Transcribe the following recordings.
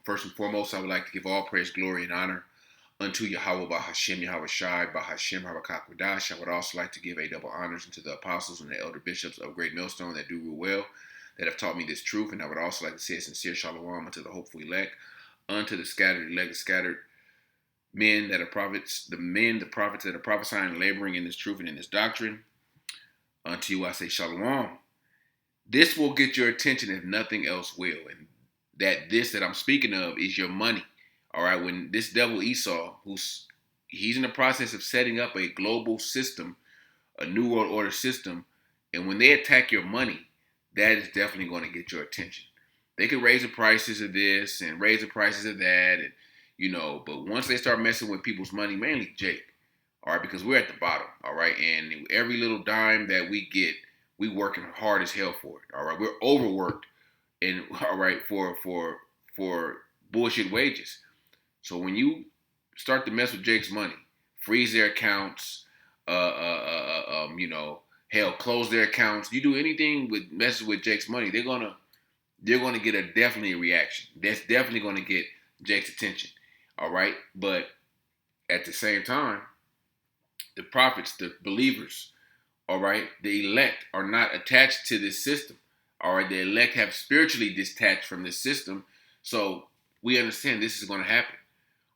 First and foremost, I would like to give all praise, glory, and honor unto Yahawah, Bahasham, Yahawashi, Bahasham, Habakak. I would also like to give a double honors unto the apostles and the elder bishops of Great Millstone that do rule well, that have taught me this truth. And I would also like to say a sincere shalom unto the hopeful elect, unto the scattered elect, the scattered men that are prophets, the prophets that are prophesying and laboring in this truth and in this doctrine. Unto you I say shalom. This will get your attention if nothing else will. And that I'm speaking of is your money. All right, when this devil Esau, he's in the process of setting up a global system, a new world order system, and when they attack your money, that is definitely going to get your attention. They could raise the prices of this and raise the prices of that, and but once they start messing with people's money, mainly Jake, all right, because we're at the bottom, all right, and every little dime that we get, we working hard as hell for it, all right. We're overworked, and all right for bullshit wages. So when you start to mess with Jake's money, freeze their accounts, hell, close their accounts. You do anything with messes with Jake's money, they're gonna get definitely a reaction. That's definitely gonna get Jake's attention. All right, but at the same time, the prophets, the believers, all right, the elect are not attached to this system. All right, the elect have spiritually detached from this system, so we understand this is going to happen.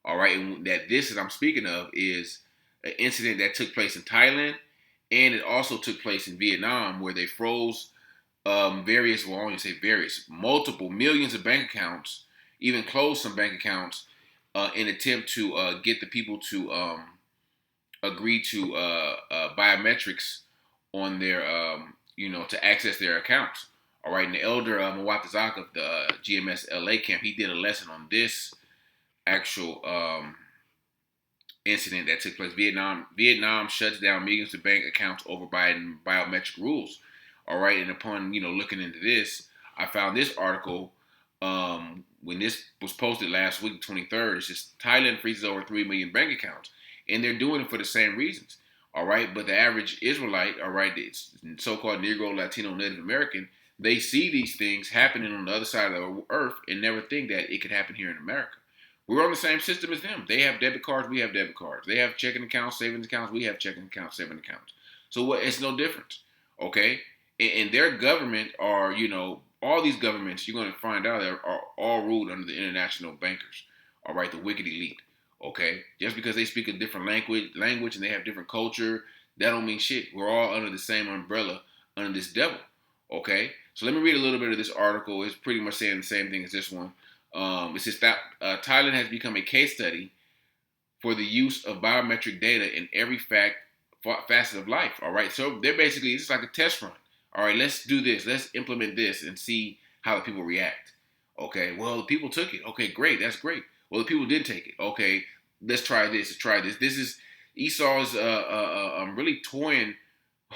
All right, and that I'm speaking of is an incident that took place in Thailand, and it also took place in Vietnam, where they froze multiple millions of bank accounts, even closed some bank accounts, in attempt to get the people to agree to biometrics on their, to access their accounts. All right, and the elder Mwatazak of the GMS LA camp, he did a lesson on this actual incident that took place. Vietnam shuts down millions of bank accounts over biometric rules. All right, and upon looking into this, I found this article when this was posted last week, the 23rd. It's just Thailand freezes over 3 million bank accounts, and they're doing it for the same reasons. All right, but the average Israelite, all right, it's so-called Negro, Latino, Native American, they see these things happening on the other side of the earth and never think that it could happen here in America. We're on the same system as them. They have debit cards, we have debit cards. They have checking accounts, savings accounts, we have checking accounts, savings accounts. So it's no difference, okay? And their government are, all these governments, you're going to find out, are all ruled under the international bankers, all right, the wicked elite, okay? Just because they speak a different language and they have different culture, that don't mean shit. We're all under the same umbrella, under this devil, okay? So let me read a little bit of this article. It's pretty much saying the same thing as this one. It says that Thailand has become a case study for the use of biometric data in every facet of life. All right, so they're basically, it's like a test run. All right, let's do this. Let's implement this and see how the people react. Okay, well, the people took it. Okay, great. That's great. Well, the people didn't take it. Okay, let's try this. Let's try this. This is Esau's really toying,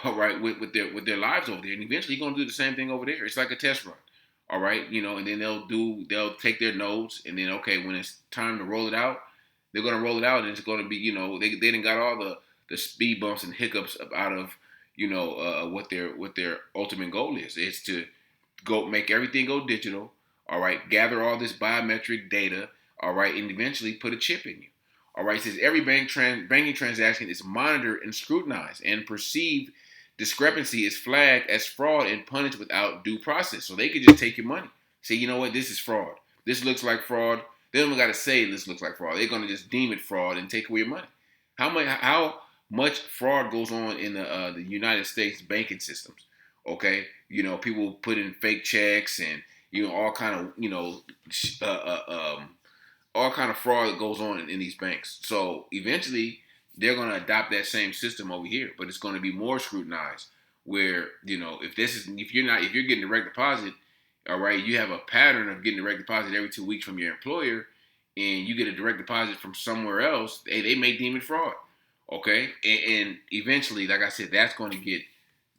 all right, with their lives over there, and eventually he's gonna do the same thing over there. It's like a test run. All right, and then they'll take their notes, and then okay, when it's time to roll it out, they're gonna roll it out, and it's gonna be, they didn't got all the speed bumps and hiccups out of what their ultimate goal is. It's to go make everything go digital. All right, gather all this biometric data. All right, and eventually put a chip in you. All right, it says every banking transaction is monitored and scrutinized, and perceived discrepancy is flagged as fraud and punished without due process. So they could just take your money. Say, you know what, this is fraud. This looks like fraud. They don't even got to say this looks like fraud. They're going to just deem it fraud and take away your money. How much fraud goes on in the United States banking systems? Okay, people put in fake checks and all kind of fraud that goes on in these banks. So eventually they're going to adopt that same system over here, but it's going to be more scrutinized. Where if you're getting direct deposit, all right, you have a pattern of getting direct deposit every 2 weeks from your employer, and you get a direct deposit from somewhere else, they may deem it fraud. Okay, and eventually, like I said, that's going to get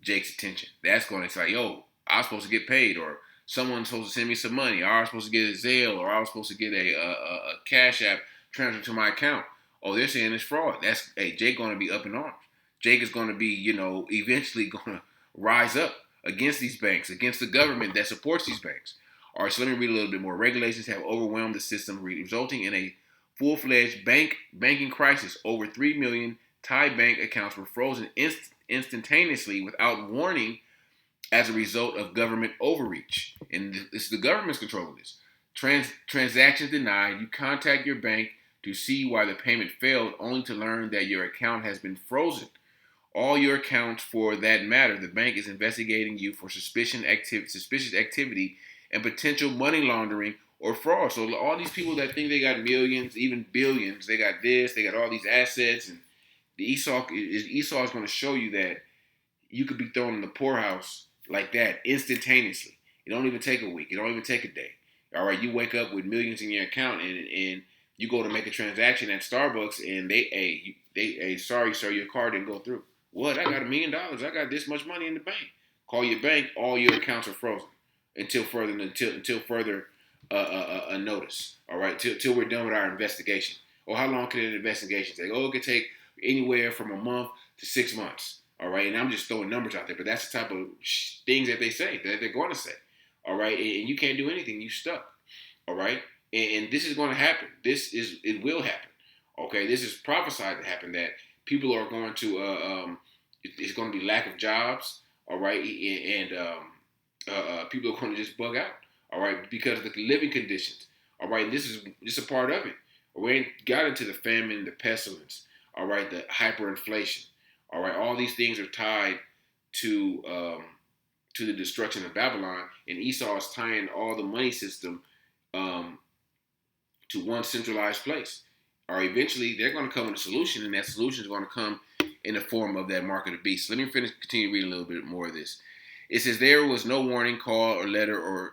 Jake's attention. That's going to say, yo, I was supposed to get paid, or someone's supposed to send me some money, or I was supposed to get a Zelle, or I was supposed to get a Cash App transferred to my account. Oh, they're saying it's fraud. Jake going to be up in arms. Jake is going to be, eventually going to rise up against these banks, against the government that supports these banks. All right, so let me read a little bit more. Regulations have overwhelmed the system, resulting in a full-fledged banking crisis. Over 3 million Thai bank accounts were frozen instantaneously without warning as a result of government overreach. And this is the government's controlling this. Transactions denied. You contact your bank to see why the payment failed, only to learn that your account has been frozen. All your accounts, for that matter, the bank is investigating you for suspicious activity and potential money laundering or fraud. So all these people that think they got millions, even billions, they got this, they got all these assets, and Esau is going to show you that you could be thrown in the poorhouse like that instantaneously. It don't even take a week. It don't even take a day. All right, you wake up with millions in your account, and you go to make a transaction at Starbucks, and hey, sorry, sir, your card didn't go through. What? I got $1 million. I got this much money in the bank. Call your bank. All your accounts are frozen until further notice. All right, till we're done with our investigation. Or how long can an investigation take? Oh, it could take anywhere from a month to 6 months. All right, and I'm just throwing numbers out there, but that's the type of things that they say, that they're going to say. All right, and you can't do anything. You stuck. All right, and this is going to happen. It will happen. Okay, this is prophesied to happen, that people are going to it's going to be lack of jobs. All right, and people are going to just bug out. All right, because of the living conditions. All right, and this is just a part of it. We ain't got into the famine, the pestilence. All right, the hyperinflation. All right, all these things are tied to the destruction of Babylon, and Esau is tying all the money system to one centralized place. Or eventually, they're going to come with a solution, and that solution is going to come in the form of that mark of the beast. Let me continue reading a little bit more of this. It says there was no warning, call, or letter,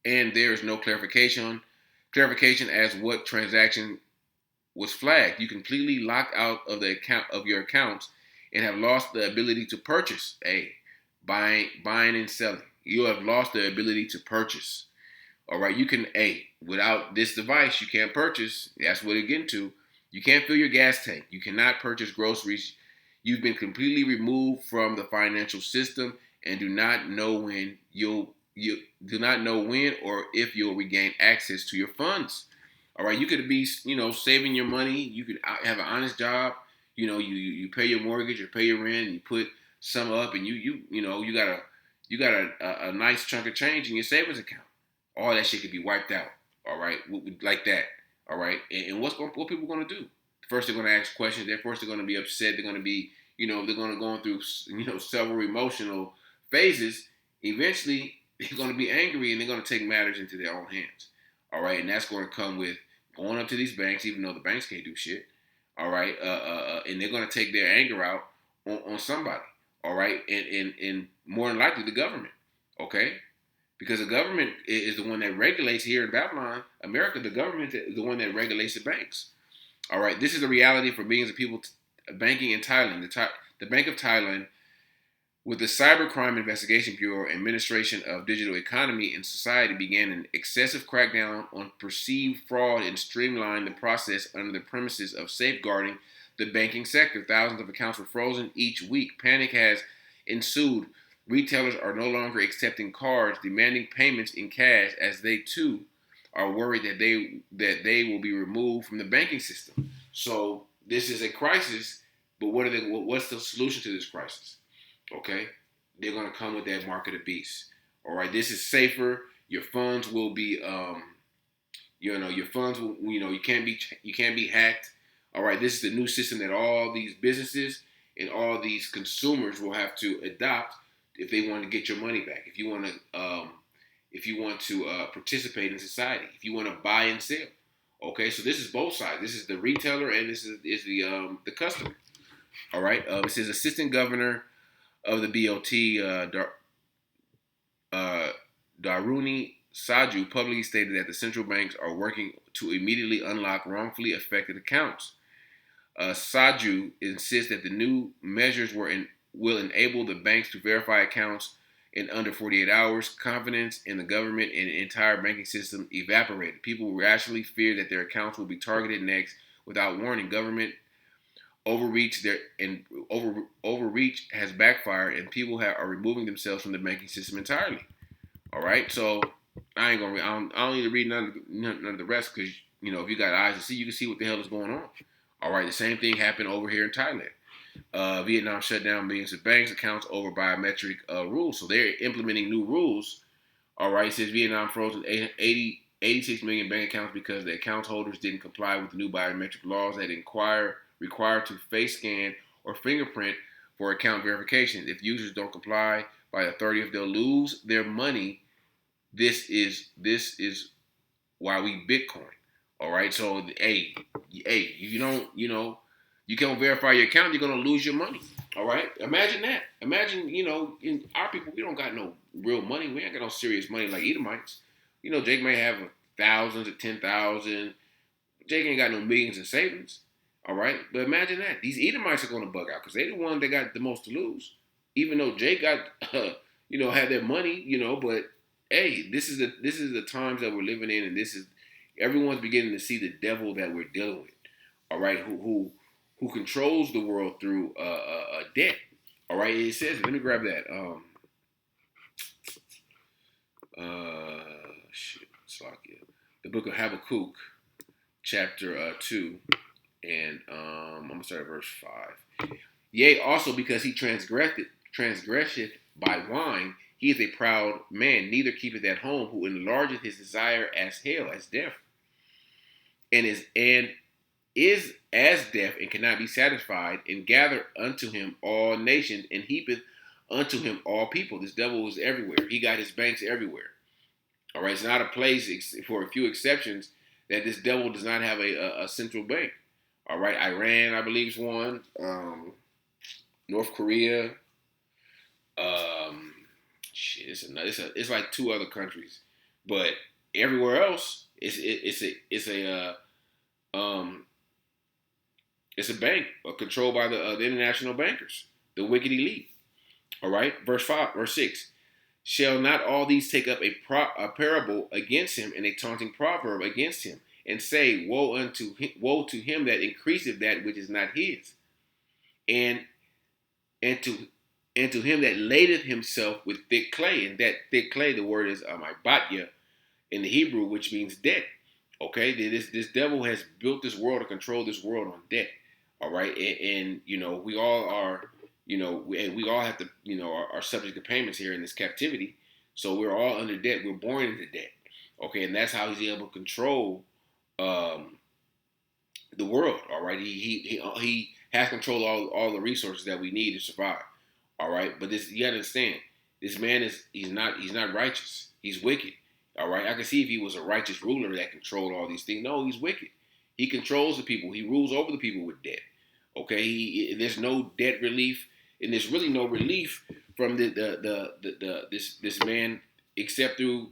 and there is no clarification as what transaction was flagged. You completely locked out of the account of your accounts and have lost the ability to purchase. Buying and selling. You have lost the ability to purchase. All right, you can, without this device, you can't purchase. That's what it get into. You can't fill your gas tank. You cannot purchase groceries. You've been completely removed from the financial system and do not know when or if you'll regain access to your funds. All right, you could be, saving your money. You could have an honest job. You pay your mortgage or pay your rent, and you put some up, and you got a nice chunk of change in your savings account. All that shit could be wiped out. All right, like that. All right, and what people going to do? First, they're going to ask questions. They're going to be upset. They're going to be, they're going to go through, several emotional phases. Eventually, they're going to be angry, and they're going to take matters into their own hands. All right, and that's going to come with going up to these banks, even though the banks can't do shit. All right, and they're going to take their anger out on somebody. All right, and more than likely the government. Okay, because the government is the one that regulates here in Babylon, America. The government is the one that regulates the banks. All right, this is the reality for millions of people banking in Thailand. The Bank of Thailand, with the Cybercrime Investigation Bureau Administration of Digital Economy and Society, began an excessive crackdown on perceived fraud and streamlined the process under the premises of safeguarding the banking sector. Thousands of accounts were frozen each week. Panic has ensued. Retailers are no longer accepting cards, demanding payments in cash, as they too are worried that they will be removed from the banking system. So this is a crisis, but what's the solution to this crisis? Okay, they're gonna come with that mark of the beast. All right, this is safer. Your funds will be, your funds will, you can't be hacked. All right, this is the new system that all these businesses and all these consumers will have to adopt if they want to get your money back. If you want to participate in society, if you want to buy and sell. Okay, so this is both sides. This is the retailer and this is the customer. All right, it says Assistant Governor of the BOT, Daruni Saju, publicly stated that the central banks are working to immediately unlock wrongfully affected accounts. Saju insists that the new measures will enable the banks to verify accounts in under 48 hours. Confidence in the government and the entire banking system evaporated. People rationally fear that their accounts will be targeted next without warning. Government overreach has backfired, and people are removing themselves from the banking system entirely. All right, so I ain't gonna. I don't need to read none of the rest because if you got eyes to see, you can see what the hell is going on. All right, the same thing happened over here in Thailand. Vietnam shut down millions of banks accounts over biometric rules, so they're implementing new rules. All right, it says Vietnam frozen 86 million bank accounts because the account holders didn't comply with the new biometric laws that require to face scan or fingerprint for account verification. If users don't comply by the 30th, they'll lose their money. This is why we Bitcoin. All right, so hey, you don't you can't verify your account, you're gonna lose your money. All right, imagine that. Imagine in our people, we don't got no real money. We ain't got no serious money like Edomites. Jake may have thousands or 10,000. Jake ain't got no millions in savings. All right, but imagine that these Edomites are gonna bug out because they're the one that got the most to lose. Even though Jake got had their money, but hey, this is the times that we're living in, and this is everyone's beginning to see the devil that we're dealing with. All right, who controls the world through debt. All right, it says. Let me grab that. Slakia. The book of Habakkuk, chapter 2, and I'm gonna start at verse 5. Yea, also because he transgresseth by wine, he is a proud man, neither keepeth at home, who enlargeth his desire as hell, as death, and is as deaf and cannot be satisfied, and gather unto him all nations, and heapeth unto him all people. This devil is everywhere. He got his banks everywhere. All right, it's not a place, for a few exceptions, that this devil does not have a central bank. All right, Iran, I believe, is one. North Korea. It's like two other countries, but everywhere else, it's a bank controlled by the international bankers, the wicked elite. All right, verse 6. Shall not all these take up a parable against him, and a taunting proverb against him, and say, woe to him that increaseth that which is not his, and and to and to him that ladeth himself with thick clay. And that thick clay, the word is ibatya in the Hebrew, which means debt. Okay, this devil has built this world to control this world on debt. All right, and we all are, we all have to, are subject to payments here in this captivity. So we're all under debt. We're born into debt. Okay, and that's how he's able to control the world. All right, he has control of all the resources that we need to survive. All right, but you gotta understand, this man he's not righteous. He's wicked. All right, I can see if he was a righteous ruler that controlled all these things. No, he's wicked. He controls the people. He rules over the people with debt. Okay, there's no debt relief, and there's really no relief from this man except through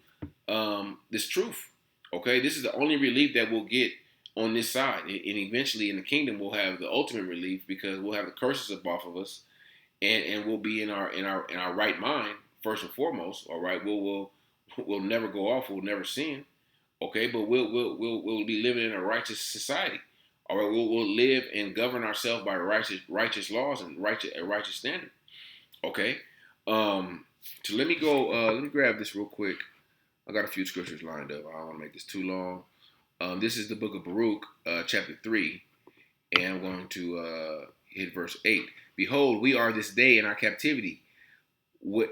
this truth. Okay, this is the only relief that we'll get on this side, and eventually in the kingdom we'll have the ultimate relief because we'll have the curses up off of us, and we'll be in our right mind first and foremost. All right, we'll never go off. We'll never sin. Okay, but we'll be living in a righteous society. All right, we'll live and govern ourselves by righteous laws and a righteous standard. Okay, so let me go. Let me grab this real quick. I got a few scriptures lined up. I don't want to make this too long. This is the book of Baruch, chapter 3, and I'm going to hit verse 8. Behold, we are this day in our captivity, where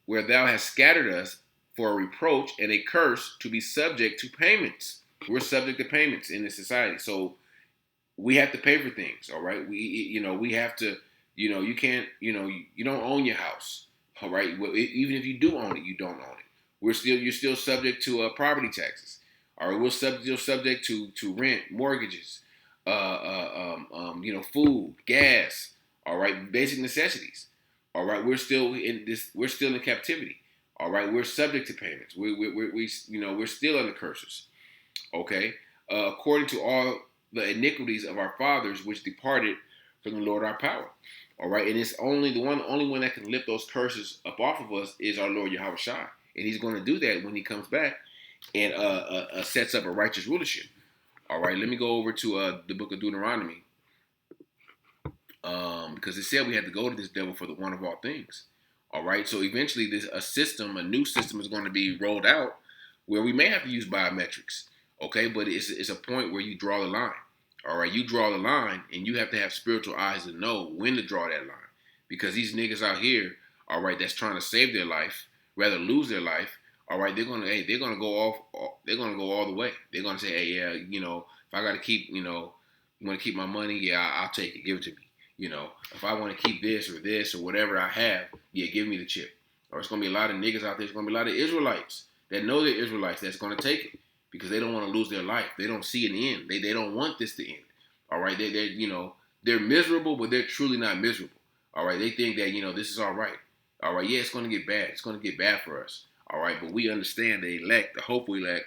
thou hast scattered us for a reproach and a curse to be subject to payments. We're subject to payments in this society, so we have to pay for things. All right, we have to. You can't. You don't own your house. All right, even if you do own it, you don't own it. You're still subject to property taxes. All right, we're still subject to rent, mortgages, food, gas. All right, basic necessities. All right, we're still in captivity. All right, we're subject to payments. We're still under curses. Okay, according to all the iniquities of our fathers, which departed from the Lord our power. All right, and it's only one that can lift those curses up off of us is our Lord Yahawashi, and He's going to do that when He comes back and sets up a righteous rulership. All right, let me go over to the book of Deuteronomy, because it said we had to go to this devil for the one of all things. All right, so eventually a new system is going to be rolled out where we may have to use biometrics, okay? But it's a point where you draw the line, all right? You draw the line, and you have to have spiritual eyes to know when to draw that line, because these niggas out here, all right, that's trying to save their life, rather lose their life, all right, they're gonna go all the way. They're gonna say, hey, yeah, if I gotta keep, want to keep my money, yeah, I'll take it, give it to me. If I want to keep this or whatever I have, yeah, give me the chip. Or it's going to be a lot of niggas out there. It's going to be a lot of Israelites that know they're Israelites that's going to take it because they don't want to lose their life. They don't see an end. They don't want this to end. All right, they're miserable, but they're truly not miserable. All right, they think that this is all right. All right, yeah, it's going to get bad. It's going to get bad for us. All right, but we understand the hopeful elect,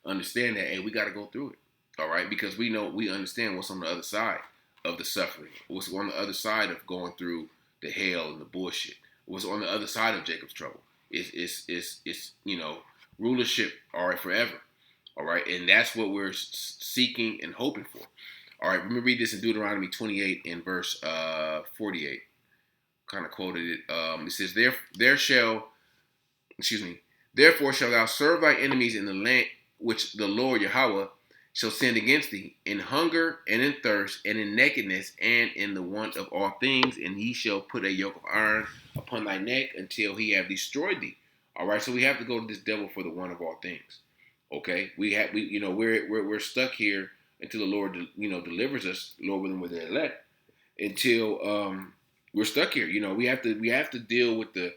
understand that, hey, we got to go through it. All right, because we understand what's on the other side of the suffering, what's on the other side of going through the hell and the bullshit, what's on the other side of Jacob's trouble. It's rulership, all right, forever, all right, and that's what we're seeking and hoping for. All right, let me read this in Deuteronomy 28 in verse 48. Kind of quoted it. It says, Therefore shall thou serve thy enemies in the land which the Lord Yahawah shall send against thee, in hunger and in thirst and in nakedness and in the want of all things, and he shall put a yoke of iron upon thy neck until he have destroyed thee. All right, so we have to go to this devil for the want of all things. Okay, we're stuck here until the Lord delivers us, Lord willing, with the elect. Until we're stuck here. We have to deal with the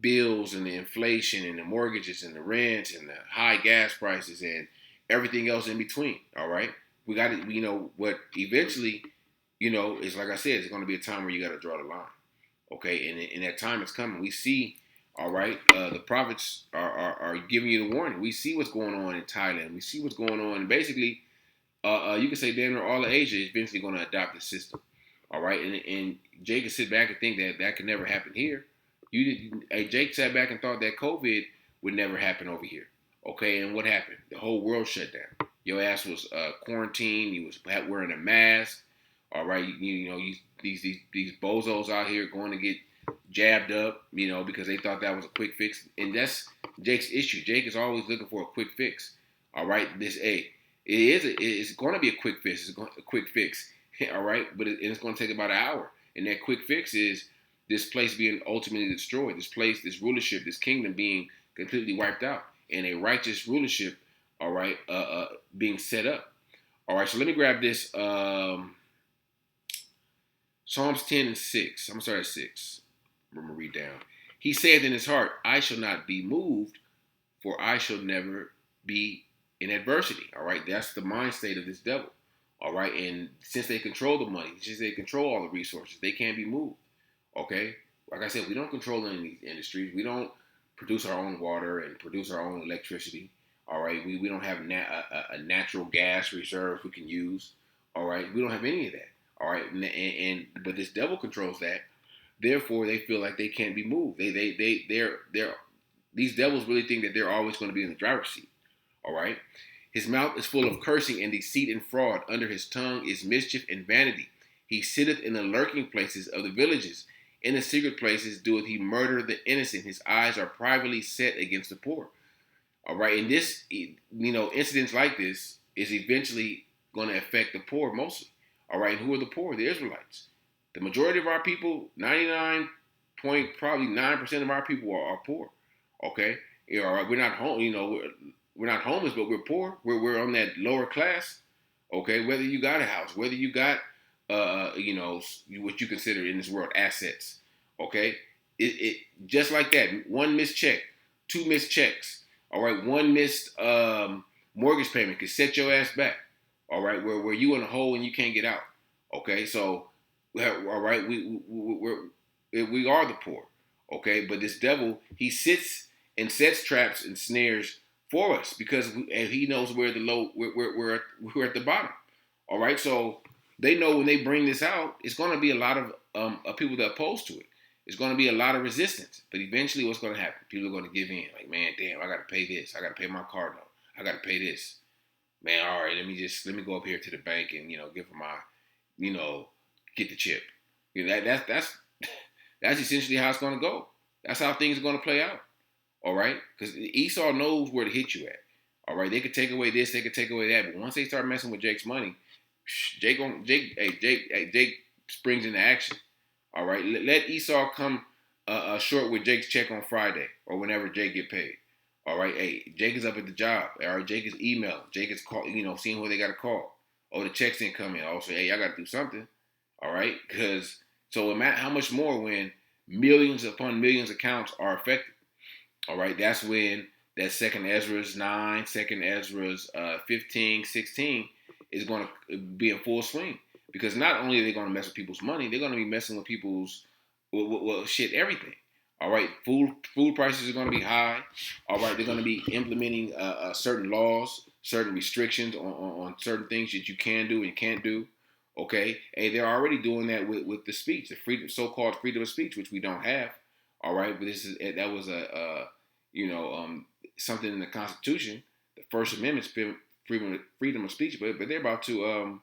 bills and the inflation and the mortgages and the rents and the high gas prices and everything else in between. All right, we got to, what eventually, is like I said, it's going to be a time where you got to draw the line. Okay, and that time is coming. We see, all right, the prophets are giving you the warning. We see what's going on in Thailand. We see what's going on. And basically, you can say damn near all of Asia is eventually going to adopt the system. All right, and Jake can sit back and think that could never happen here. Jake sat back and thought that COVID would never happen over here. Okay, and what happened? The whole world shut down. Your ass was quarantined. You was wearing a mask. All right, these bozos out here going to get jabbed up, because they thought that was a quick fix, and that's Jake's issue. Jake is always looking for a quick fix. All right, it's going to be a quick fix. It's a quick fix. All right, but it's going to take about an hour, and that quick fix is this place being ultimately destroyed. This rulership, this kingdom being completely wiped out, and a righteous rulership, all right, being set up. All right, so let me grab this. Psalms 10 and 6. I'm going to start at 6. I'm going to read down. He said in his heart, I shall not be moved, for I shall never be in adversity. All right, that's the mind state of this devil. All right, and since they control the money, since they control all the resources, they can't be moved. Okay, like I said, we don't control any of these industries. We don't produce our own water and produce our own electricity. All right, we don't have a natural gas reserve we can use. All right, we don't have any of that. All right, but this devil controls that. Therefore, they feel like they can't be moved. These devils really think that they're always going to be in the driver's seat. All right. His mouth is full of cursing and deceit and fraud. Under his tongue is mischief and vanity. He sitteth in the lurking places of the villages. In the secret places doeth he murder the innocent. His eyes are privately set against the poor. All right. And this, incidents like this is eventually going to affect the poor mostly. All right. And who are the poor? The Israelites. The majority of our people, 99.9% of our people are poor. Okay. All right. We're not home, we're not homeless, but we're poor. We're on that lower class. Okay, whether you got a house, whether you got what you consider in this world assets. Okay, it just like that. One missed check, two missed checks. All right, one missed mortgage payment could set your ass back. All right, where you in a hole and you can't get out. Okay, so all right, we are the poor. Okay, but this devil, he sits and sets traps and snares for us because he knows we're at the bottom. All right, so they know when they bring this out, it's going to be a lot of people that are opposed to it. It's going to be a lot of resistance, but eventually, what's going to happen? People are going to give in. Like, man, damn, I got to pay this. I got to pay my car note. I got to pay this. Man, all right, let me go up here to the bank and give them my, get the chip. That's essentially how it's going to go. That's how things are going to play out. All right, because Esau knows where to hit you at. All right, they could take away this, they could take away that, but once they start messing with Jake's money, Jake springs into action. All right, let Esau come short with Jake's check on Friday or whenever Jake get paid. All right, hey, Jake is up at the job. All right, Jake is emailing. Jake is seeing who they got to call. Oh, the checks didn't come in. Also, hey, I got to do something. All right, because so how much more when millions upon millions of accounts are affected. All right, that's when that second Ezra's 9, second Ezra's 15, 16 is going to be in full swing. Because not only are they going to mess with people's money, they're going to be messing with people's, shit, everything. All right, food prices are going to be high. All right, they're going to be implementing certain laws, certain restrictions on certain things that you can do and can't do. Okay, and they're already doing that with the speech, the freedom, so-called freedom of speech, which we don't have. All right, but that was something in the Constitution, the First Amendment, freedom of speech, but they're about to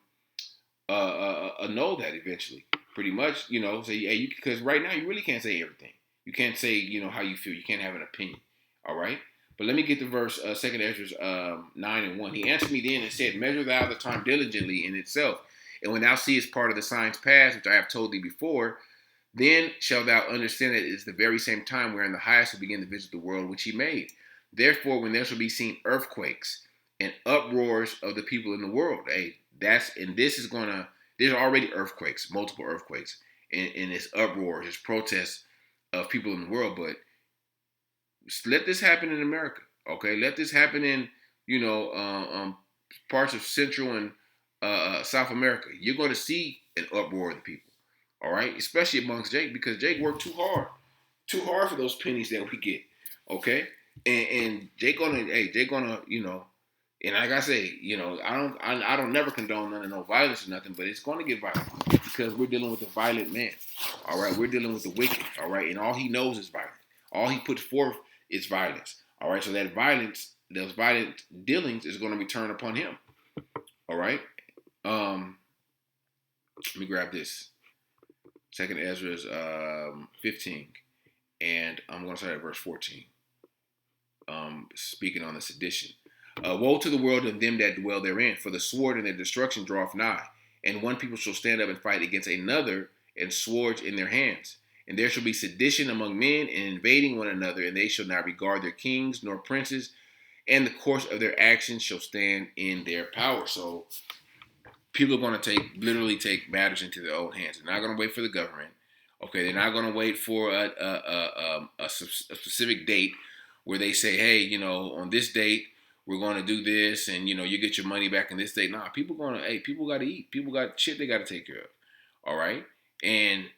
annul that eventually. Pretty much, say, hey, because right now you really can't say everything. You can't say, how you feel. You can't have an opinion. All right. But let me get the verse, 2 Ezra 9:1. He answered me then and said, measure thou the time diligently in itself. And when thou seest part of the signs past, which I have told thee before, then shalt thou understand that it is the very same time wherein the highest will begin to visit the world which he made. Therefore, when there shall be seen earthquakes and uproars of the people in the world, hey, there's already earthquakes, multiple earthquakes, and it's uproars, it's protests of people in the world. But let this happen in America, okay? Let this happen in, parts of Central and South America. You're going to see an uproar of the people, all right? Especially amongst Jake, because Jake worked too hard for those pennies that we get, okay? And Jake gonna, and like I say, I don't never condone none of no violence or nothing, but it's going to get violent because we're dealing with a violent man. All right, we're dealing with the wicked. All right, and all he knows is violence. All he puts forth is violence. All right, so that violence, those violent dealings, is going to return upon him. All right. Let me grab this. Second Ezra's 15, and I'm going to start at verse 14. Speaking on the sedition. Woe to the world and them that dwell therein, for the sword and their destruction draweth nigh. And one people shall stand up and fight against another, and swords in their hands. And there shall be sedition among men, and invading one another, and they shall not regard their kings nor princes, and the course of their actions shall stand in their power. So people are going to literally take matters into their own hands. They're not going to wait for the government. Okay, they're not going to wait for a specific date where they say, hey, on this date, we're going to do this, and, you get your money back in this date. Nah, people got to eat. People got shit they got to take care of. All right? And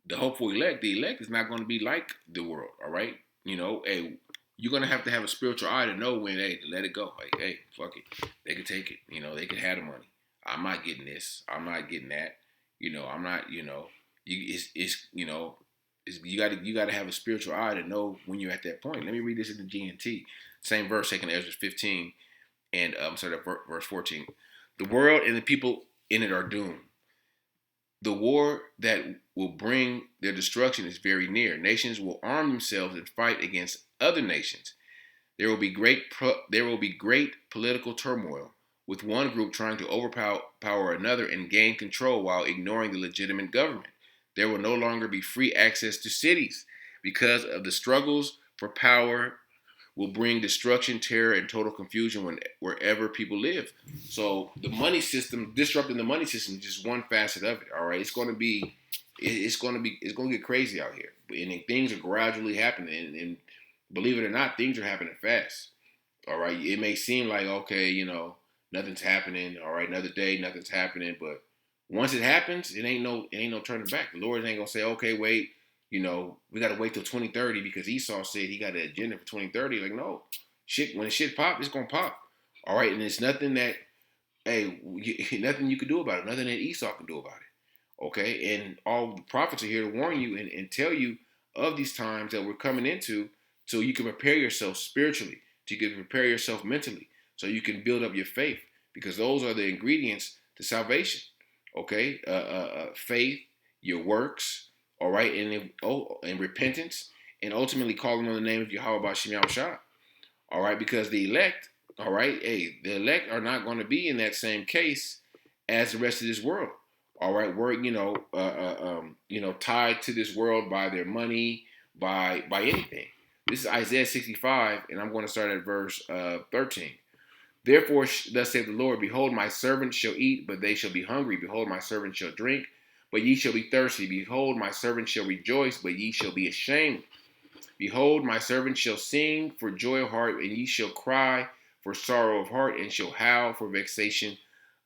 the hopeful elect, is not going to be like the world. All right? Hey, you're going to have a spiritual eye to know when, hey, to let it go. Like, hey, fuck it. They can take it. They can have the money. I'm not getting this. I'm not getting that. I'm not, you got to have a spiritual eye to know when you're at that point. Let me read this in the GNT. Same verse, 2 Ezra 15, and verse 14. The world and the people in it are doomed. The war that will bring their destruction is very near. Nations will arm themselves and fight against other nations. There will be great political turmoil, with one group trying to overpower another and gain control while ignoring the legitimate government. There will no longer be free access to cities because of the struggles for power will bring destruction, terror, and total confusion wherever people live. So the money system, disrupting the money system, is just one facet of it. All right, it's going to get crazy out here, and things are gradually happening. And believe it or not, things are happening fast. All right, it may seem like okay, nothing's happening. All right, another day, nothing's happening, but once it happens, it ain't no turning back. The Lord ain't gonna say, okay, wait. We got to wait till 2030 because Esau said he got an agenda for 2030. Like, no, shit. When shit pop, it's gonna pop. All right, and it's nothing that, hey, nothing you can do about it. Nothing that Esau can do about it. Okay, and all the prophets are here to warn you and tell you of these times that we're coming into, so you can prepare yourself spiritually, so you can prepare yourself mentally, so you can build up your faith, because those are the ingredients to salvation. Okay, faith, your works. All right, and repentance, and ultimately calling on the name of Yahawah Bahasham. All right, because the elect, all right, hey, the elect are not going to be in that same case as the rest of this world. All right, we're tied to this world by their money, by anything. This is Isaiah 65, and I'm going to start at verse 13. Therefore, thus saith the Lord, behold, my servants shall eat, but they shall be hungry. Behold, my servants shall drink, but ye shall be thirsty. Behold, my servants shall rejoice, but ye shall be ashamed. Behold, my servants shall sing for joy of heart, and ye shall cry for sorrow of heart, and shall howl for vexation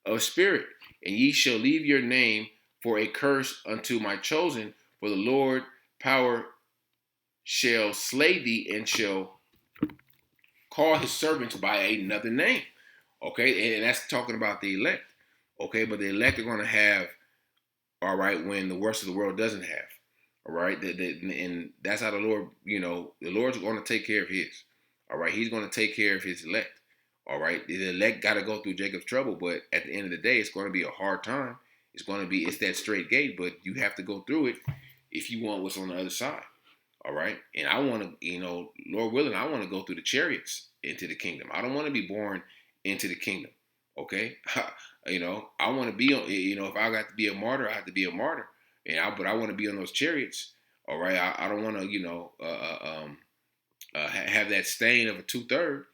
of spirit. And ye shall leave your name for a curse unto my chosen, for the Lord power shall slay thee, and shall call his servants by another name. Okay, and that's talking about the elect. Okay, but the elect are going to have, all right, when the rest of the world doesn't have. All right, and that's how the Lord, the Lord's going to take care of his. All right, he's going to take care of his elect. All right, the elect got to go through Jacob's trouble, but at the end of the day, it's going to be a hard time. It's that straight gate, but you have to go through it if you want what's on the other side. All right, and I want to, Lord willing, I want to go through the chariots into the kingdom. I don't want to be born into the kingdom. Okay, I want to be on. If I got to be a martyr, I have to be a martyr. But I want to be on those chariots. All right, I don't want to, have that stain of a 2/3.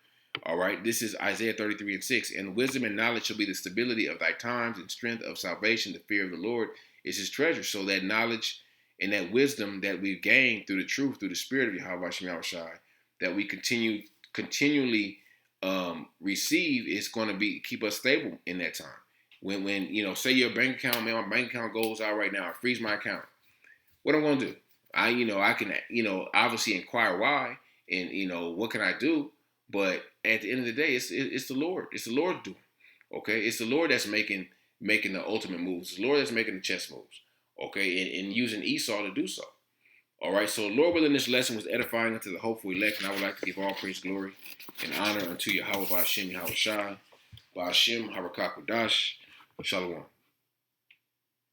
All right, this is Isaiah 33:6. And wisdom and knowledge shall be the stability of thy times, and strength of salvation. The fear of the Lord is his treasure. So that knowledge and that wisdom that we've gained through the truth, through the spirit of Yahawashi, that we continually receive, is going to keep us stable in that time. When say your bank account, man, my bank account goes out right now, I freeze my account. What I'm going to do? I can, obviously inquire why, and what can I do? But at the end of the day, it's the Lord. It's the Lord's doing. Okay, it's the Lord that's making the ultimate moves. It's the Lord that's making the chess moves. Okay, and using Esau to do so. All right, so Lord willing, this lesson was edifying unto the hopeful elect, and I would like to give all praise, glory, and honor unto Yahawah, Bahasham, Yahawashi, Bahasham, Harakakudash, Shalom.